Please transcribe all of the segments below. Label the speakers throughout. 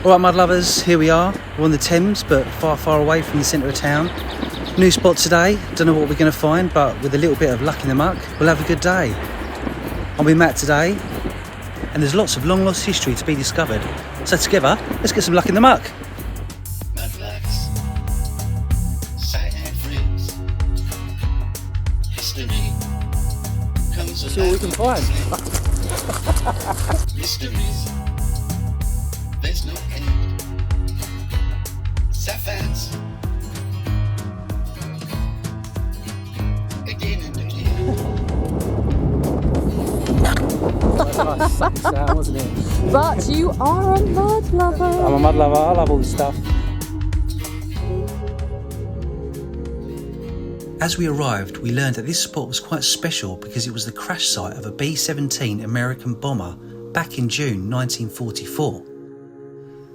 Speaker 1: Alright mud lovers, here we are. We're on the Thames, but far away from the centre of town. New spot today, don't know what we're going to find, but with a little bit of luck in the muck, we'll have a good day. I'm with Matt today, and there's lots of long lost history to be discovered. So together, let's get some luck in the muck.
Speaker 2: Mudlarks, sight-hand friends, history comes
Speaker 1: See what we can find.
Speaker 2: Mysteries, there's no end. Sapphires, again and again.
Speaker 1: Nice sucky sound, wasn't it?
Speaker 3: But you are a mud lover.
Speaker 1: I'm a mud lover, I love all this stuff. As we arrived, we learned that this spot was quite special because it was the crash site of a B-17 American bomber back in June 1944.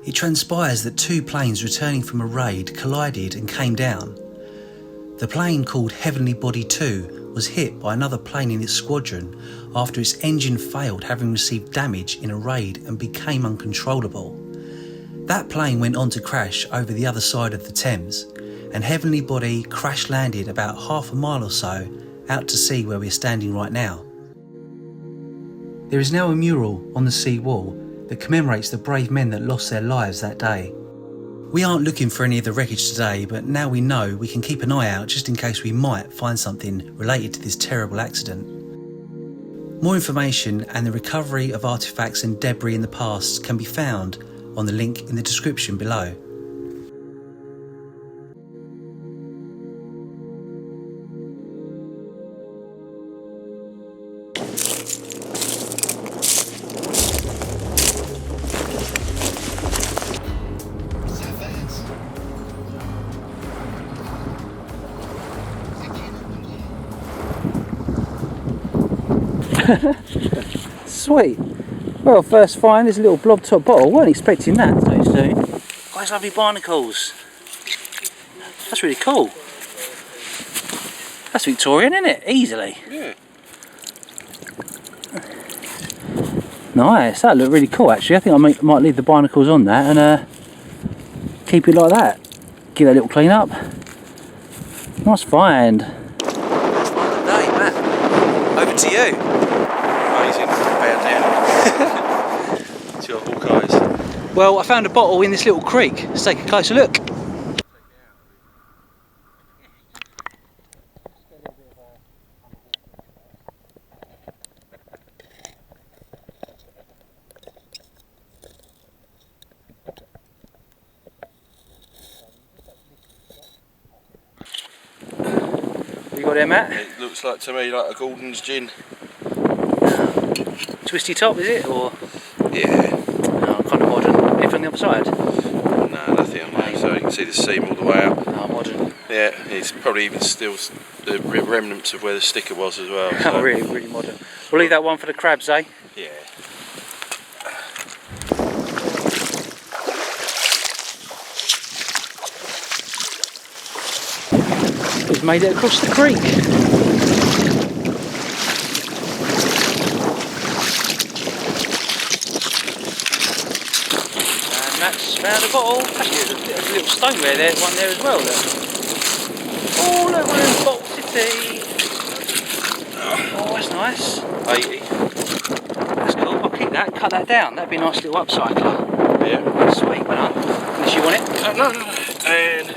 Speaker 1: It transpires that two planes returning from a raid collided and came down. The plane, called Heavenly Body 2, was hit by another plane in its squadron after its engine failed, having received damage in a raid and became uncontrollable. That plane went on to crash over the other side of the Thames, and Heavenly Body crash landed about half a mile or so out to sea where we're standing right now. There is now a mural on the sea wall that commemorates the brave men that lost their lives that day. We aren't looking for any of the wreckage today, but now we know we can keep an eye out just in case we might find something related to this terrible accident. More information and the recovery of artefacts and debris in the past can be found on the link in the description below. Sweet. Well, first find this little blob top bottle. Weren't expecting that so soon. Guys, lovely barnacles. That's really cool. That's Victorian, isn't it? Easily.
Speaker 4: Yeah.
Speaker 1: Nice. That looked really cool actually. I think I might leave the barnacles on that and keep it like that. Give that a little clean up. Nice find. Good day, Matt. Over to you.
Speaker 4: Amazing. Bad down. It's your Hawkeyes.
Speaker 1: Well, I found a bottle in this little creek. Let's take a closer look. What you got there, Matt?
Speaker 4: It looks like to me like a Gordon's gin.
Speaker 1: Twisty top, is it? Or
Speaker 4: Yeah.
Speaker 1: no, kind of modern. Anything on the other side?
Speaker 4: No, nothing on there. So you can see the seam all the way up.
Speaker 1: No, modern.
Speaker 4: Yeah, it's probably even still the remnants of where the sticker was as well. So.
Speaker 1: Oh, really, really modern. We'll leave that one for the crabs, eh?
Speaker 4: Yeah.
Speaker 1: We've made it across the creek. And Matt's found a bottle. Actually, there's a little stoneware there, one there as well. Look. Oh, look, one of them Bottle City. Oh, that's nice.
Speaker 4: 80.
Speaker 1: That's cool. I'll keep that, cut that down. That'd be a nice little upcycler.
Speaker 4: Yeah.
Speaker 1: Sweet, well done. Unless you want it.
Speaker 4: No. And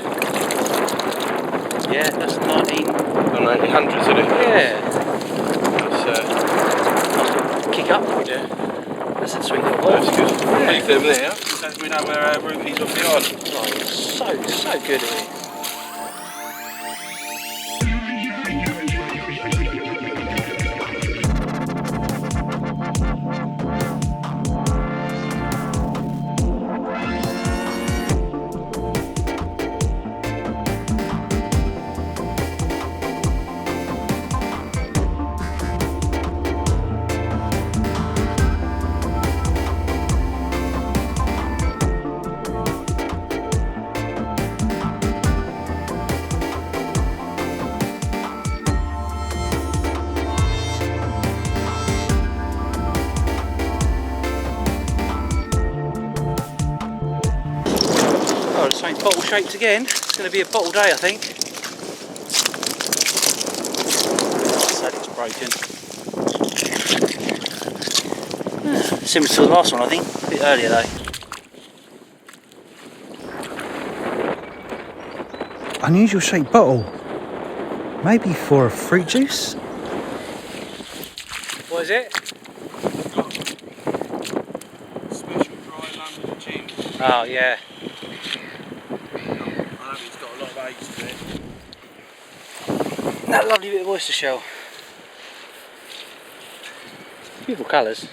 Speaker 1: Yeah, that's 19.
Speaker 4: 1900s, isn't it?
Speaker 1: Yeah.
Speaker 4: That's,
Speaker 1: Nice little kick up.
Speaker 4: yeah.
Speaker 1: That's a sweet little bottle.
Speaker 4: That's good.
Speaker 1: Yeah.
Speaker 4: Leave them there, so we know where our route is off the island.
Speaker 1: Oh, you're so good at it. something bottle shaped again. It's going to be a bottle day, I think. Sad it's broken. Similar to the last one, I think. A bit earlier though. Unusual shaped bottle. Maybe for a fruit juice? What is it?
Speaker 4: Special dry London gin.
Speaker 1: Oh yeah.
Speaker 4: I know it's got a lot of age to it.
Speaker 1: That lovely bit of oyster shell. Beautiful colours.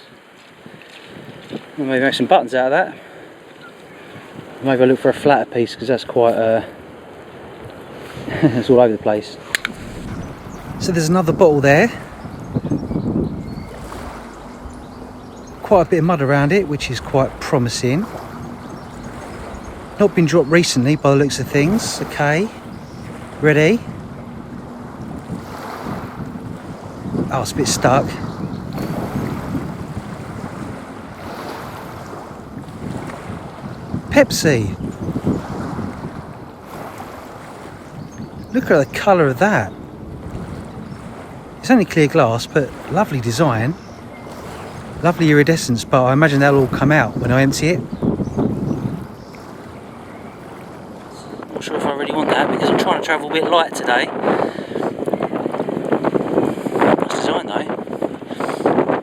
Speaker 1: We'll maybe make some buttons out of that. Maybe I'll look for a flatter piece because that's quite it's all over the place. So there's another bottle there. Quite a bit of mud around it, which is quite promising. Not been dropped recently by the looks of things. Okay, ready? Oh, it's a bit stuck. Pepsi. Look at the colour of that. It's only clear glass, but lovely design. Lovely iridescence, but I imagine that'll all come out when I empty it. Not sure if I really want that because I'm trying to travel a bit light today. Nice design though.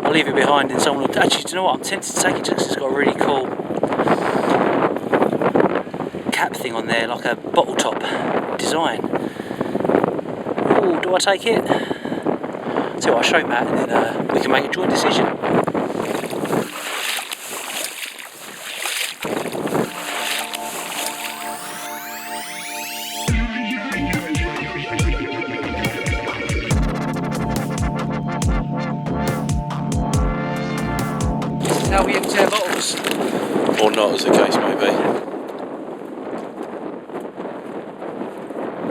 Speaker 1: I'll leave it behind and someone will... Actually, do you know what? I'm tempted to take it just because it's got a really cool cap thing on there, like a bottle top design. Oh, do I take it? So I'll show Matt and then we can make a joint decision. This is how we empty our bottles.
Speaker 4: Or not, as the case may be.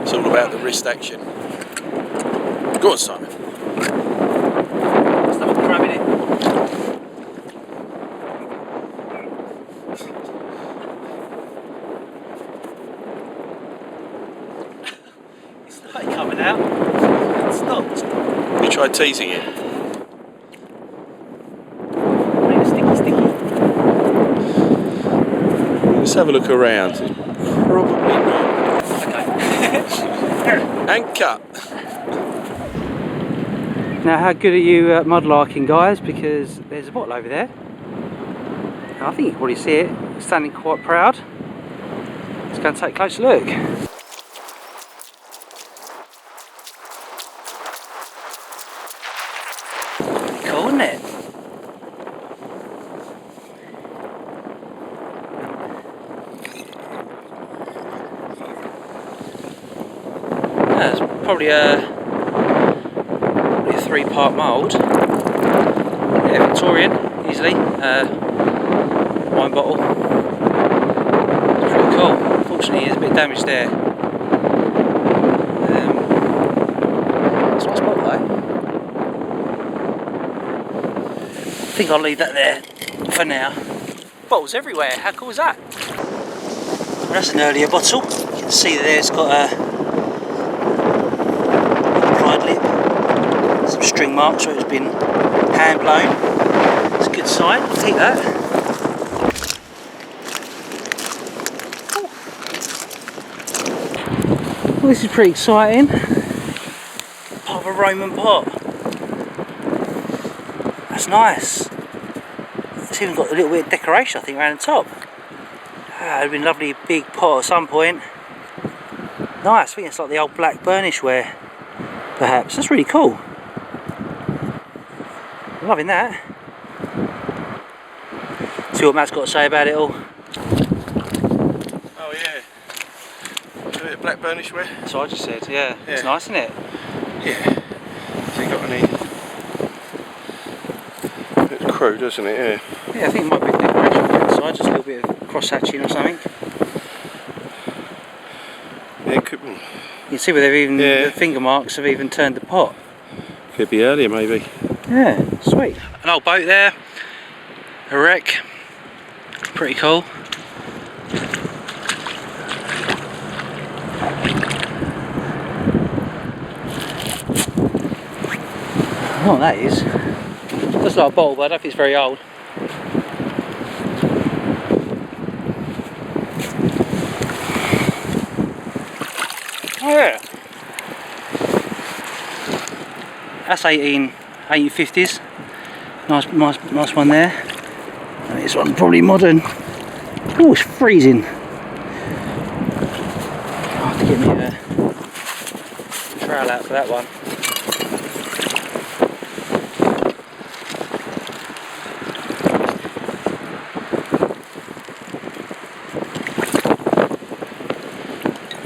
Speaker 4: It's all about the wrist action. Go on, Simon.
Speaker 1: Stop grabbing it. It's started coming out. It stopped.
Speaker 4: You tried teasing it.
Speaker 1: Made it sticky.
Speaker 4: Let's have a look around. Probably not.
Speaker 1: Okay.
Speaker 4: And cut.
Speaker 1: Now, how good are you at mudlarking, guys? Because there's a bottle over there. And I think you can probably see it. It's standing quite proud. Let's go and take a closer look. Cool, isn't it? That's probably a 3-part mould. Yeah, Victorian, easily. Wine bottle. It's pretty cool. Unfortunately, there's a bit of damage there. It's a nice bottle though. I think I'll leave that there for now. Bottles everywhere, how cool is that? Well, that's an earlier bottle. You can see there it's got a applied lip. Some string marks where it's been hand blown. It's a good sign, I'll take that. Well, this is pretty exciting. Part of a Roman pot. That's nice. It's even got a little bit of decoration, I think, around the top. It'd have been a lovely big pot at some point. Nice, I think it's like the old black burnish ware, perhaps. That's really cool. Loving that. See what Matt's got to say about it all.
Speaker 4: Oh yeah. A bit of black burnish wear.
Speaker 1: That's what I just said, yeah. It's nice, isn't it?
Speaker 4: Yeah. So you got any? It's crude, doesn't it? Yeah.
Speaker 1: Yeah, I think it might be a decoration on the inside, just a little bit of cross hatching or something.
Speaker 4: Yeah, it could be.
Speaker 1: You can see where they've even the finger marks have even turned the pot.
Speaker 4: Could be earlier, maybe.
Speaker 1: Yeah, sweet. An old boat there, a wreck, pretty cool. know what that is. Looks like a bottle, but I don't think it's very old. Oh yeah. That's 1850s. Nice one there. And this one's probably modern. Oh, it's freezing. I'll have to get me a trowel out for that one.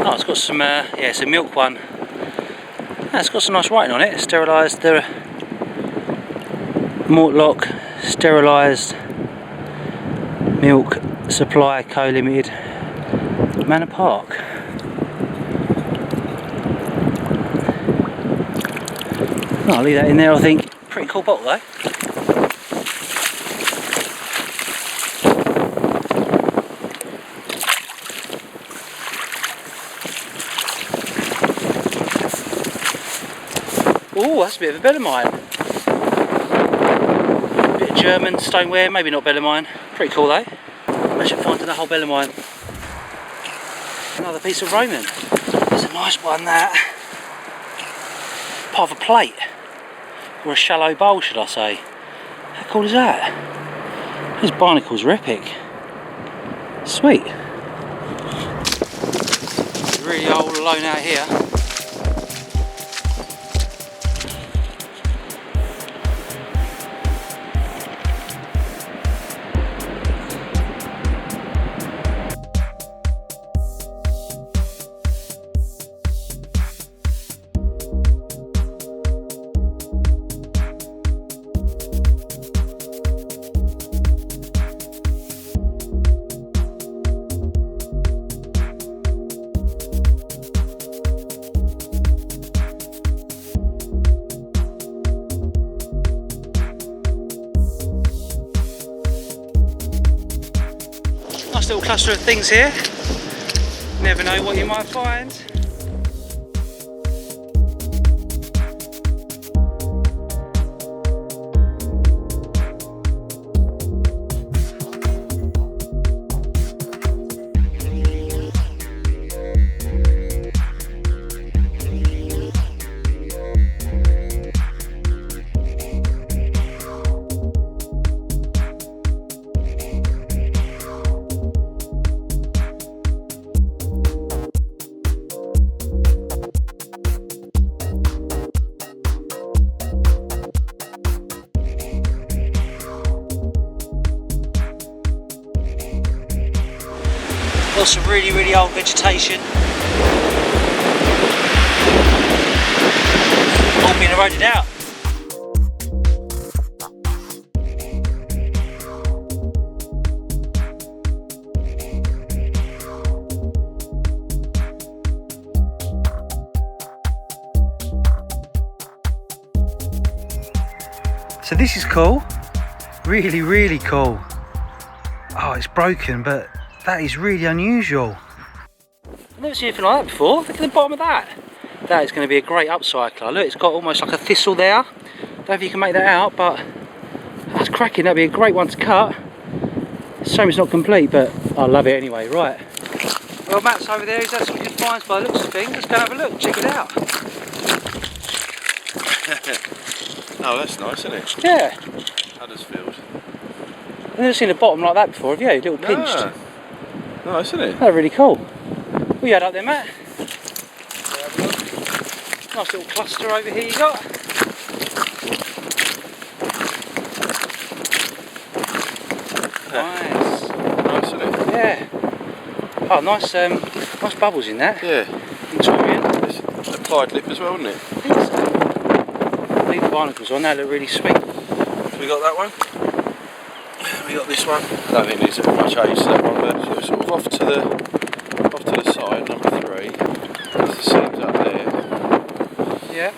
Speaker 1: Oh, it's got some, yeah, it's a milk one. Yeah, it's got some nice writing on it. Sterilised, the Mudlark, sterilised milk supply co limited, Manor Park. Oh, I'll leave that in there, I think. Pretty cool bottle though. Oh, that's a bit of a bell of mine. Bit of German stoneware, maybe not bell of mine. Pretty cool though. Imagine finding the whole bell of mine. Another piece of Roman. There's a nice one that. Part of a plate. Or a shallow bowl, should I say. How cool is that? These barnacles are epic. Sweet. Really old alone out here. Nice little cluster of things here. Never know what you might find. Lots of really old vegetation. All being eroded out. So this is cool. Really cool. Oh, it's broken, but that is really unusual. I've never seen anything like that before. Look at the bottom of that. That is going to be a great upcycler. Look, it's got almost like a thistle there. Don't know if you can make that out, but that's cracking. That'd be a great one to cut. Shame it's not complete, but I love it anyway. Right. Well, Matt's over there. He's had some good finds by the looks of things. Let's go and have a look. Check it out.
Speaker 4: Oh, that's nice, isn't it?
Speaker 1: Yeah.
Speaker 4: Huddersfield.
Speaker 1: I've never seen a bottom like that before, have you? A little pinched.
Speaker 4: No. Nice, isn't it?
Speaker 1: That's really cool. What you had up there, Matt? Nice little cluster over here you got. Nice.
Speaker 4: Nice, isn't it?
Speaker 1: Yeah. Oh, nice, nice bubbles in that.
Speaker 4: Yeah.
Speaker 1: Victorian.
Speaker 4: It's applied lip as well, isn't it?
Speaker 1: I think so. Leave the barnacles on. They look really sweet.
Speaker 4: So we got that one. We got this one. I don't think there's much age to that one, but it's sort of off to the side, number 3. There's the seams up there.
Speaker 1: Yeah.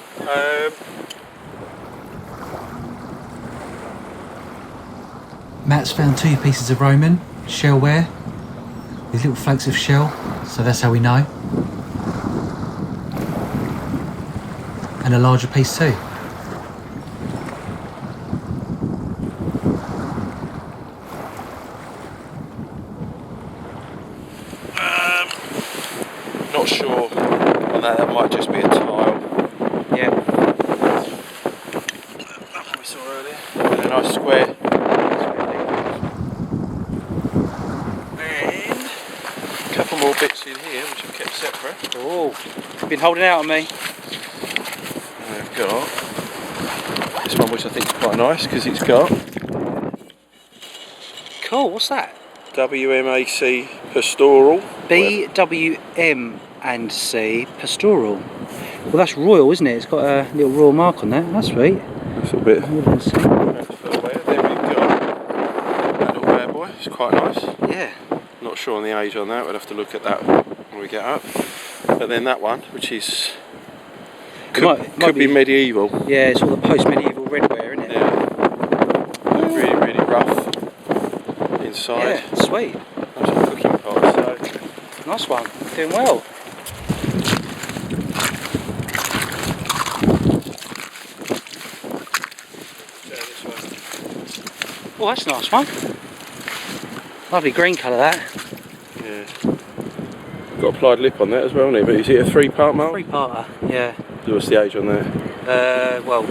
Speaker 1: Matt's found 2 pieces of Roman shellware with little flakes of shell, so that's how we know. And a larger piece too.
Speaker 4: not sure on that. That might just be a tile.
Speaker 1: Yeah.
Speaker 4: That one we saw earlier. And a nice square. And a couple more bits in here which I've kept separate.
Speaker 1: Oh, been holding out on me.
Speaker 4: I've got this one which I think is quite nice because it's got
Speaker 1: Cool, what's that?
Speaker 4: WMAC Pastoral.
Speaker 1: BWM and C Pastoral. Well, that's royal, isn't it? It's got a little royal mark on that. That's sweet.
Speaker 4: That's a bit.
Speaker 1: More than C.
Speaker 4: There we've got that little bad boy. It's quite nice.
Speaker 1: Yeah.
Speaker 4: Not sure on the age on that. We'll have to look at that when we get up. But then that one, which is could be medieval.
Speaker 1: Yeah, it's all the post-medieval redware, isn't it?
Speaker 4: Yeah. Really, really rough inside.
Speaker 1: Yeah, sweet.
Speaker 4: Nice little cooking pot. So
Speaker 1: Nice one. Doing well. Oh, that's a nice one. Lovely green colour that.
Speaker 4: yeah. Got applied lip on that as well, hasn't it? But is it a 3-part mark?
Speaker 1: 3-parter, yeah.
Speaker 4: What's the age on there?
Speaker 1: Well,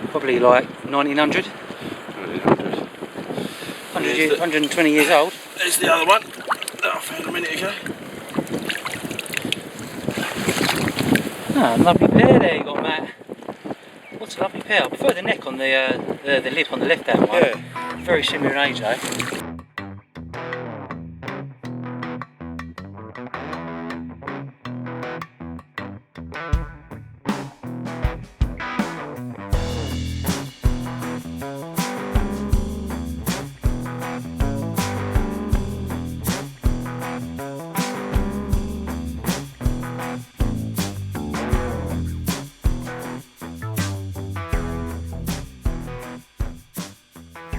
Speaker 1: probably like 1900.
Speaker 4: 1900.
Speaker 1: 120 years old.
Speaker 4: There's the other one that I found a minute ago.
Speaker 1: Ah, lovely pair there you got, Matt. What's a lovely pair? I prefer the neck on the lip on the left-hand one.
Speaker 4: Yeah.
Speaker 1: Very similar in age though.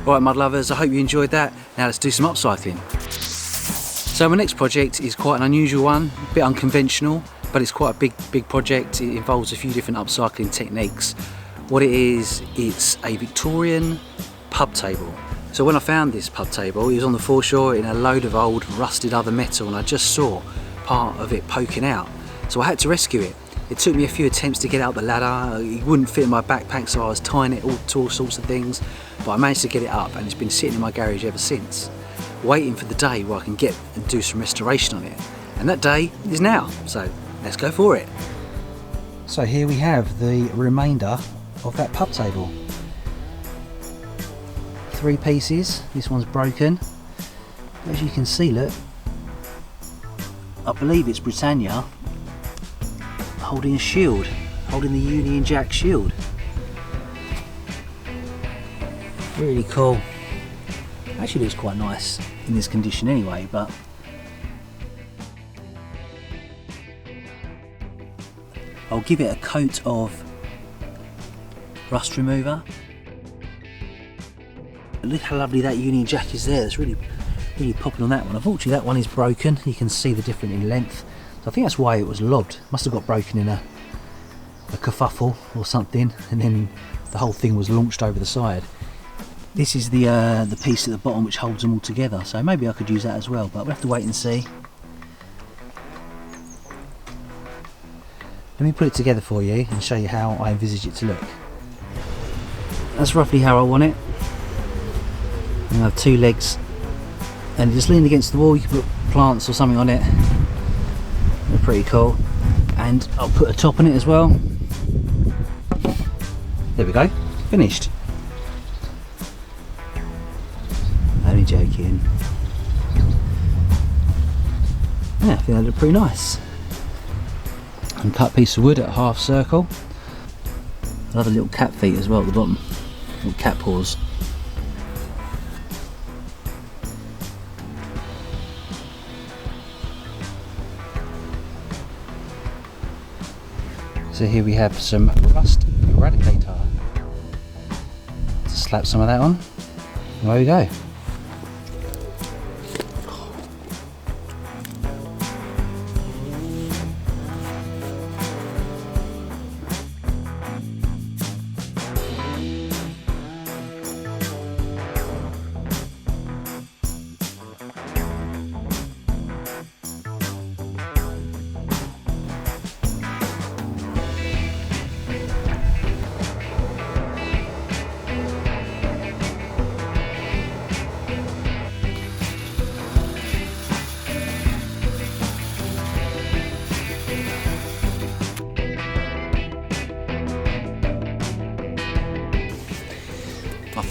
Speaker 1: Alright mud lovers, I hope you enjoyed that. Now let's do some upcycling. So my next project is quite an unusual one, a bit unconventional, but it's quite a big project. It involves a few different upcycling techniques. What it is, it's a Victorian pub table. So when I found this pub table, it was on the foreshore in a load of old rusted other metal, and I just saw part of it poking out. So I had to rescue it. It took me a few attempts to get out the ladder. It wouldn't fit in my backpack, so I was tying it all to all sorts of things, but I managed to get it up, and it's been sitting in my garage ever since, waiting for the day where I can get and do some restoration on it. And that day is now, so let's go for it. So here we have the remainder of that pub table. 3 pieces, this one's broken. As you can see, look, I believe it's Britannia holding a shield, holding the Union Jack shield. Really cool. Actually looks quite nice in this condition anyway, but I'll give it a coat of rust remover. Look how lovely that Union Jack is there. It's really popping on that one. Unfortunately that one is broken. You can see the difference in length. So I think that's why it was lobbed. Must have got broken in a kerfuffle or something, and then the whole thing was launched over the side. This is the piece at the bottom which holds them all together, so maybe I could use that as well, but we'll have to wait and see. Let me put it together for you and show you how I envisage it to look. That's roughly how I want it. I have 2 legs, and just lean against the wall. You can put plants or something on it. They're pretty cool, and I'll put a top on it as well. There we go, finished. Only joking. Yeah, I think that looked pretty nice. And cut piece of wood at a half circle. Another little cat feet as well at the bottom, little cat paws. So here we have some rust eradicator. Just slap some of that on. And there we go.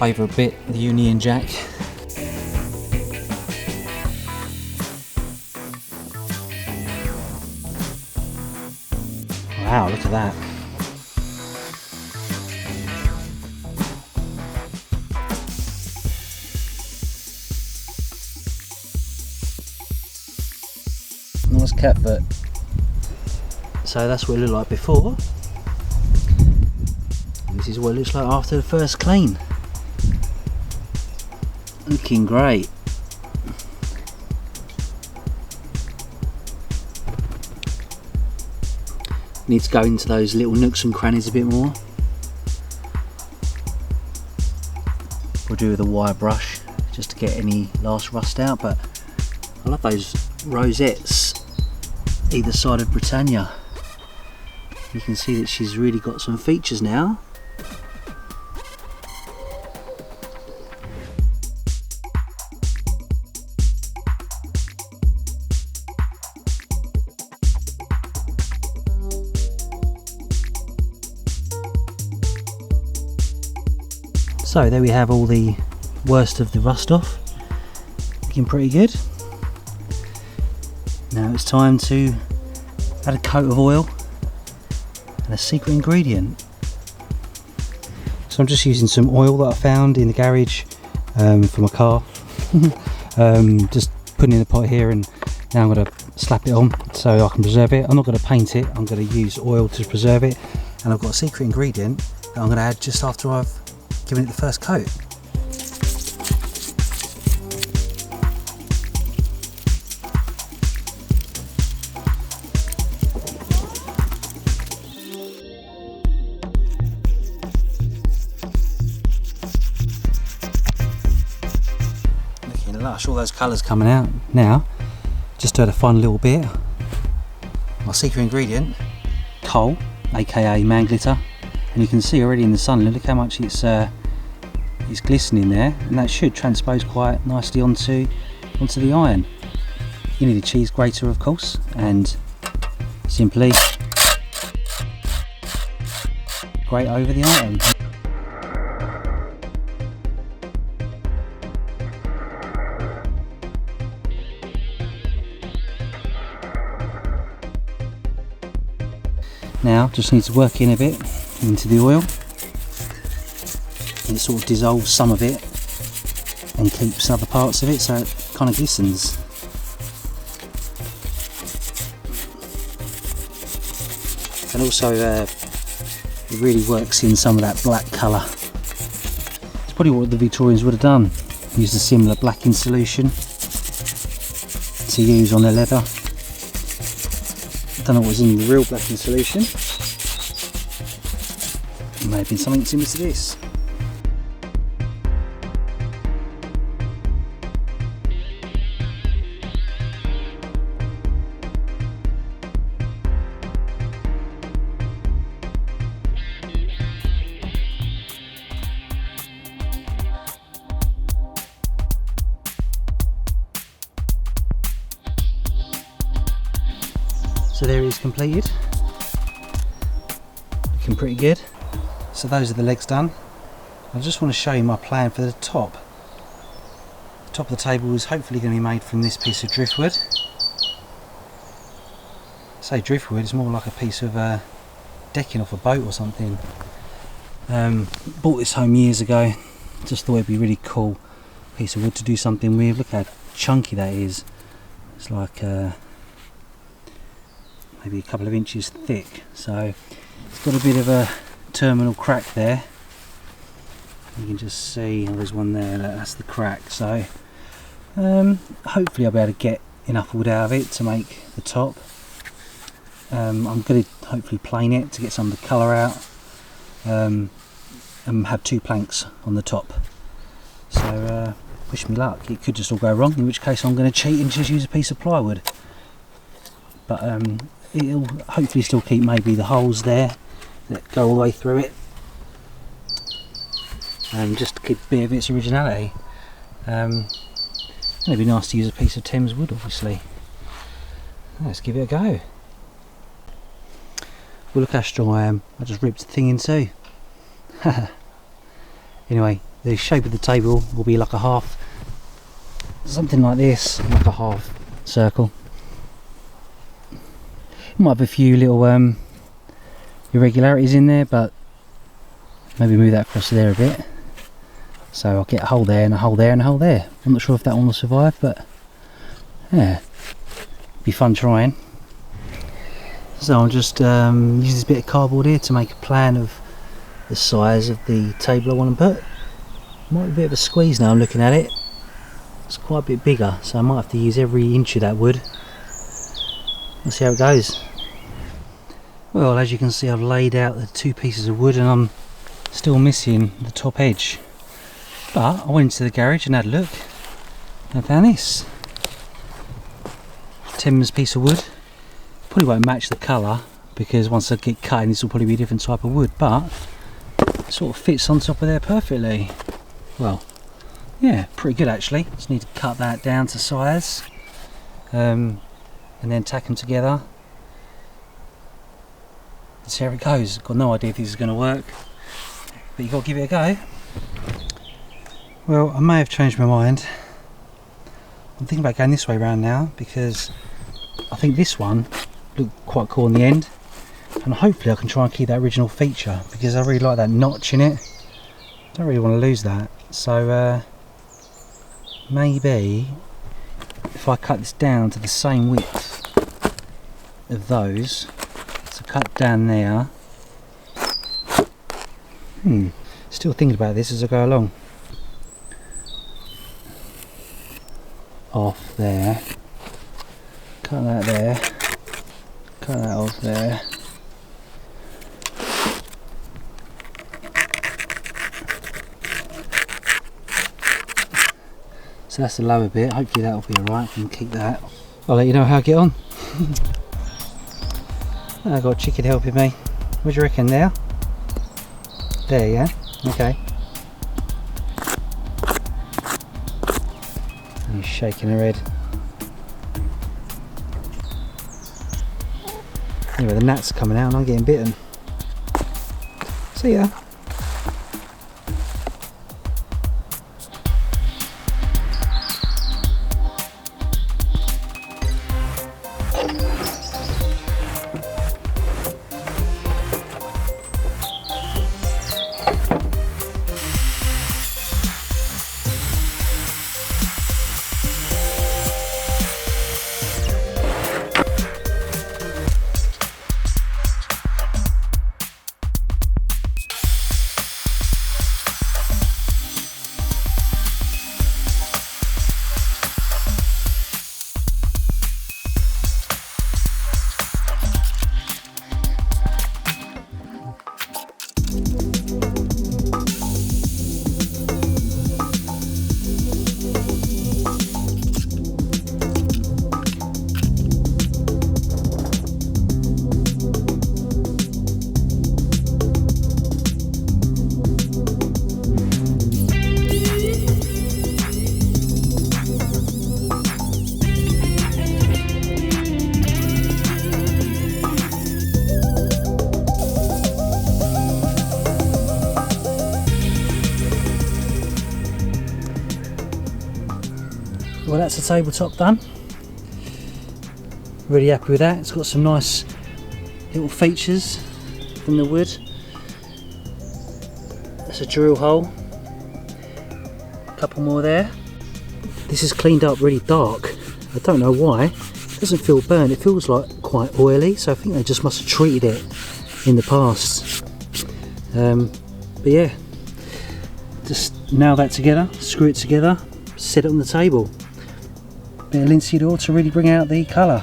Speaker 1: favourite bit, the Union Jack. Wow, look at that. Nice cat foot. So that's what it looked like before. This is what it looks like after the first clean. Looking great. Need to go into those little nooks and crannies a bit more. We'll do with a wire brush just to get any last rust out, but I love those rosettes either side of Britannia. You can see that she's really got some features now. So there we have all the worst of the rust off, looking pretty good. Now it's time to add a coat of oil and a secret ingredient. So I'm just using some oil that I found in the garage for my car. Just putting in the pot here, and now I'm going to slap it on so I can preserve it. I'm not going to paint it, I'm going to use oil to preserve it. And I've got a secret ingredient that I'm going to add just after I've given it the first coat. Looking lush, all those colours coming out. Now, just to add a fun little bit, my secret ingredient, coal, aka man glitter. And you can see already in the sun, look how much it's glistening there, and that should transpose quite nicely onto the iron. You need a cheese grater, of course, and simply grate over the iron. Now just need to work in a bit into the oil, and it sort of dissolves some of it and keeps other parts of it, so it kind of glistens. And also it really works in some of that black colour. It's probably what the Victorians would have done, used a similar blacking solution to use on their leather. I don't know what was in the real blacking solution. It may have been something similar to this. So there it is completed, looking pretty good. So those are the legs done. I just want to show you my plan for the top. The top of the table is hopefully going to be made from this piece of driftwood. I say driftwood, it's more like a piece of decking off a boat or something. Bought this home years ago, just thought it'd be a really cool piece of wood to do something with. Look how chunky that is. It's like maybe a couple of inches thick, so it's got a bit of a terminal crack there. You can just see, oh, there's one there, that's the crack. So hopefully I'll be able to get enough wood out of it to make the top. I'm going to hopefully plane it to get some of the colour out, and have two planks on the top. So wish me luck. It could just all go wrong, in which case I'm going to cheat and just use a piece of plywood. But it'll hopefully still keep maybe the holes there that go all the way through it, and just to keep a bit of its originality. It'd be nice to use a piece of Thames wood, obviously. Let's give it a go. Well, look how strong I am. I just ripped the thing in two. Anyway, the shape of the table will be like a half, something like this, like a half circle. It might have a few little irregularities in there, but maybe move that across there a bit. So I'll get a hole there and a hole there and a hole there. I'm not sure if that one will survive, but yeah, be fun trying. So I'll just use this bit of cardboard here to make a plan of the size of the table I want to put. Might be a bit of a squeeze now I'm looking at it. It's quite a bit bigger, so I might have to use every inch of that wood. We'll see how it goes. Well, as you can see, I've laid out the 2 pieces of wood and I'm still missing the top edge. But I went into the garage and had a look and I found this. Thames piece of wood. Probably won't match the colour because once I get cutting this will probably be a different type of wood, but it sort of fits on top of there perfectly. Well, yeah, pretty good actually. Just need to cut that down to size and then tack them together and see how it goes. Got no idea if this is going to work, but you've got to give it a go. Well, I may have changed my mind. I'm thinking about going this way around now because I think this one looked quite cool in the end, and hopefully I can try and keep that original feature because I really like that notch in it. Don't really want to lose that, so maybe if I cut this down to the same width of those, so cut down there. Still thinking about this as I go along. Off there, cut that there, cut that off there. So that's the lower bit, hopefully that'll be alright, I can keep that. I'll let you know how I get on. I've got Chicken helping me. What do you reckon there? There, yeah? Okay. He's shaking her head. Anyway, the gnat's coming out and I'm getting bitten. See ya. Well, that's the tabletop done. Really happy with that. It's got some nice little features from the wood. That's a drill hole. A couple more there. This is cleaned up really dark. I don't know why. It doesn't feel burnt. It feels like quite oily, so I think they just must have treated it in the past. But yeah, just nail that together, screw it together, set it on the table. Bit of linseed oil to really bring out the colour.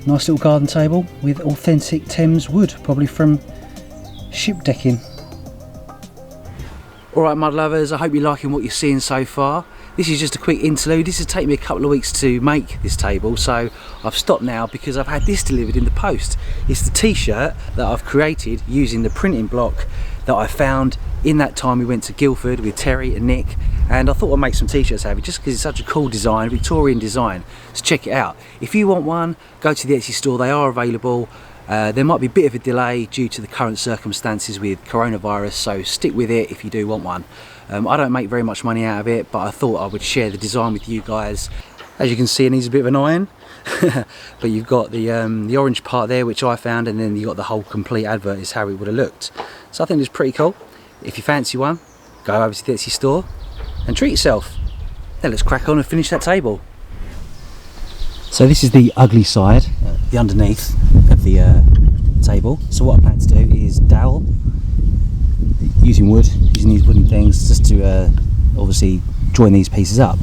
Speaker 1: Nice little garden table with authentic Thames wood, probably from ship decking. Alright mud lovers, I hope you're liking what you're seeing so far. This is just a quick interlude. This has taken me a couple of weeks to make this table, so I've stopped now because I've had this delivered in the post. It's the t-shirt that I've created using the printing block that I found in that time we went to Guildford with Terry and Nick, and I thought I'd make some t-shirts out of it just because it's such a cool design, Victorian design. So check it out. If you want one, go to the Etsy store, they are available. There might be a bit of a delay due to the current circumstances with coronavirus, so stick with it if you do want one. I don't make very much money out of it, but I thought I would share the design with you guys. As you can see, it needs a bit of an iron. But you've got the orange part there, which I found, and then you got the whole complete advert is how it would have looked. So I think it's pretty cool. If you fancy one, go over to the Etsy store and treat yourself. Then let's crack on and finish that table. So this is the ugly side, the underneath of the table. So what I plan to do is dowel using wood, using these wooden things, just to obviously join these pieces up.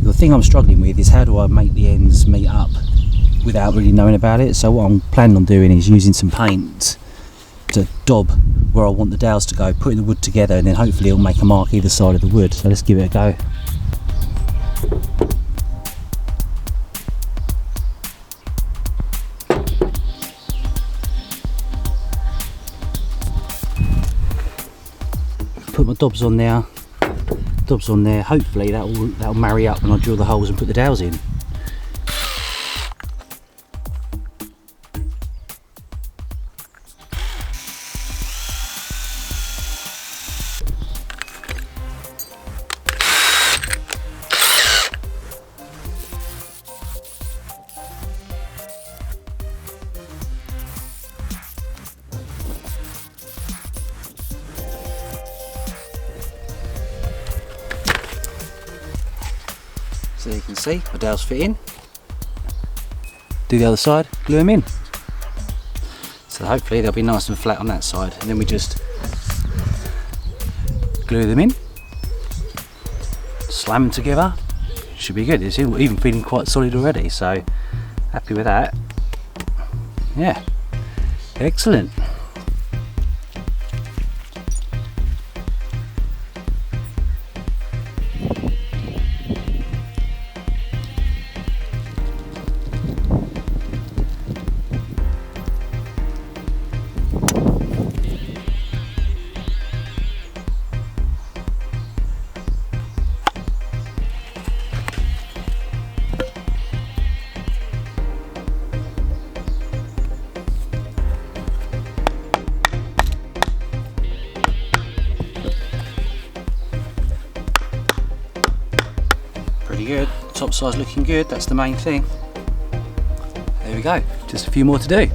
Speaker 1: The thing I'm struggling with is how do I make the ends meet up without really knowing about it. So what I'm planning on doing is using some paint to daub where I want the dowels to go, putting the wood together, and then hopefully it'll make a mark either side of the wood. So let's give it a go. Put my daubs on there, hopefully that'll marry up when I drill the holes and put the dowels in. So you can see my dowels fit in. Do the other side, glue them in. So hopefully they'll be nice and flat on that side, and then we just glue them in, slam them together. Should be good. It's even feeling quite solid already, so happy with that. Yeah, excellent. Pretty good. Top side's looking good, that's the main thing. There we go, just a few more to do.